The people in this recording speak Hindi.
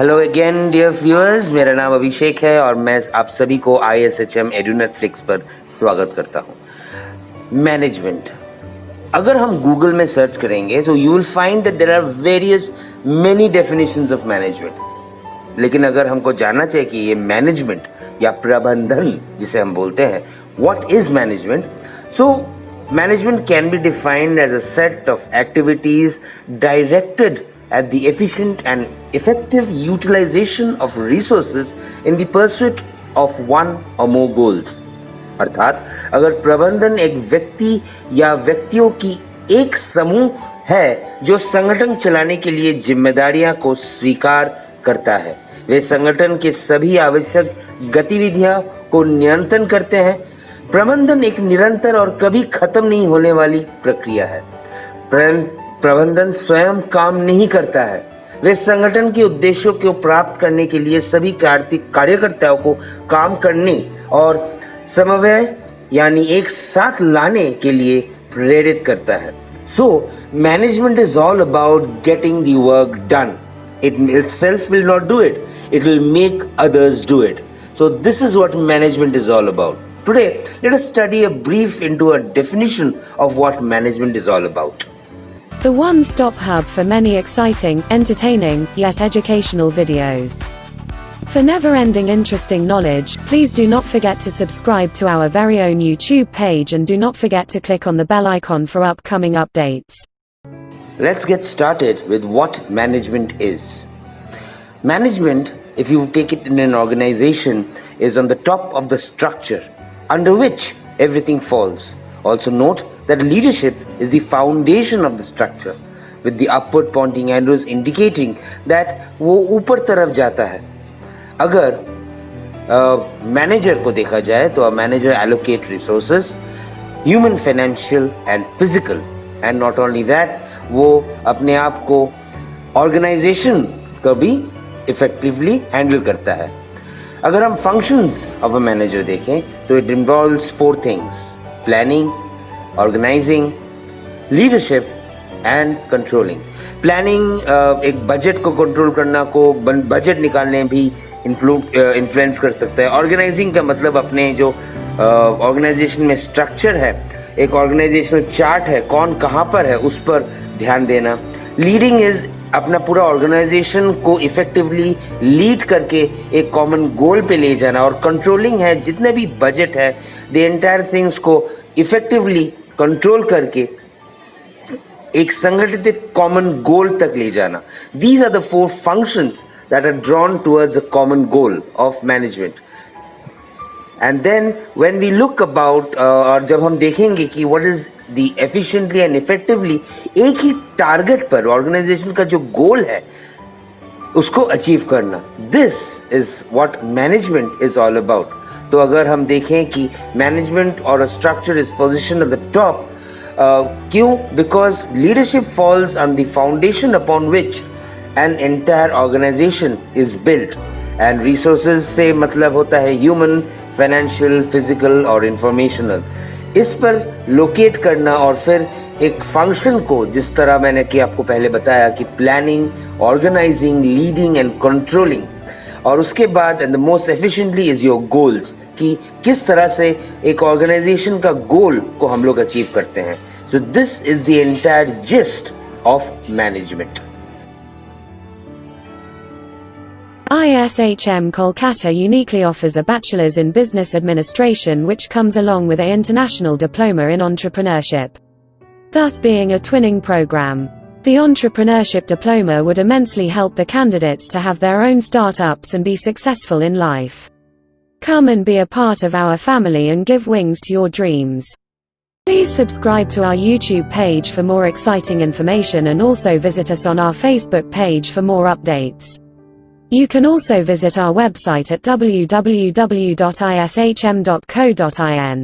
हेलो अगेन डियर व्यूअर्स, मेरा नाम अभिषेक है और मैं आप सभी को ISHM एडुनेट फ्लिक्स पर स्वागत करता हूँ। मैनेजमेंट, अगर हम गूगल में सर्च करेंगे तो you will find that there are various many definitions of management. लेकिन अगर हमको जानना चाहिए कि ये मैनेजमेंट या प्रबंधन जिसे हम बोलते हैं, what is management? So management can be defined as a set of activities directed at the efficient and effective utilization of resources in the pursuit of one or more goals। अर्थात अगर प्रबंधन एक व्यक्ति या व्यक्तियों की एक समूह है जो संगठन चलाने के लिए जिम्मेदारियां को स्वीकार करता है, वे संगठन के सभी आवश्यक गतिविधियों को नियंत्रण करते हैं। प्रबंधन एक निरंतर और कभी खत्म नहीं होने वाली प्रक्रिया है। प्रबंधन स्वयं काम नहीं करता है, वे संगठन के उद्देश्यों को प्राप्त करने के लिए सभी कार्यकर्ताओं को काम करने और समन्वय यानी एक साथ लाने के लिए प्रेरित करता है। So management is all about getting the work done. It itself will not do it, it will make others do it. So this is what management is all about. Today let us study a brief into a definition of what management is all about. The one-stop hub for many exciting, entertaining, yet educational videos. For never-ending interesting knowledge, please do not forget to subscribe to our very own YouTube page and do not forget to click on the bell icon for upcoming updates. Let's get started with what management is. Management, if you take it in an organization, is on the top of the structure under which everything falls. Also note that leadership is the foundation of the structure, with the upward pointing arrows indicating that वो ऊपर तरफ जाता है। अगर मैनेजर को देखा जाए तो manager allocate resources, human, financial and physical, and not only that, वो अपने आप को organization को भी effectively handle करता है। अगर हम functions of a manager देखें तो it involves 4 things: planning, organizing, leadership and controlling. Planning एक बजट को कंट्रोल करना को बजट निकालने भी इन्फ्लुएंस कर सकता है। ऑर्गेनाइजिंग का मतलब अपने जो ऑर्गेनाइजेशन में स्ट्रक्चर है, एक ऑर्गेनाइजेशनल चार्ट है, कौन कहाँ पर है, उस पर ध्यान देना। लीडिंग इज अपना पूरा ऑर्गेनाइजेशन को इफेक्टिवली लीड करके एक कॉमन गोल पे ले जाना, और कंट्रोलिंग है जितने भी बजट है, द एंटायर थिंग्स को इफेक्टिवली कंट्रोल करके एक संगठित कॉमन गोल तक ले जाना। These are the 4 functions that are drawn towards a common goal of management. And then when we look about और जब हम देखेंगे कि what is the efficiently and effectively, एक ही टारगेट पर ऑर्गेनाइजेशन का जो गोल है उसको अचीव करना, this is what management is all about. तो अगर हम देखें कि मैनेजमेंट और structure is position at the top, क्यों? Because leadership falls on the foundation upon which an entire organisation is built, and resources से मतलब होता है ह्यूमन, फाइनेंशियल, फिजिकल और इंफॉर्मेशनल। इस पर लोकेट करना और फिर एक फंक्शन को, जिस तरह मैंने कि आपको पहले बताया कि planning, organising, leading and controlling, और उसके बाद and the most efficiently is your goals, कि किस तरह से एक ऑर्गेनाइजेशन का गोल को हम लोग अचीव करते हैं। So this is the entire gist of management. ISHM Kolkata uniquely offers a Bachelor's in Business Administration which comes along with an international diploma in entrepreneurship, thus being a twinning program. The entrepreneurship diploma would immensely help the candidates to have their own startups and be successful in life. Come and be a part of our family and give wings to your dreams. Please subscribe to our YouTube page for more exciting information and also visit us on our Facebook page for more updates. You can also visit our website at www.ishm.co.in.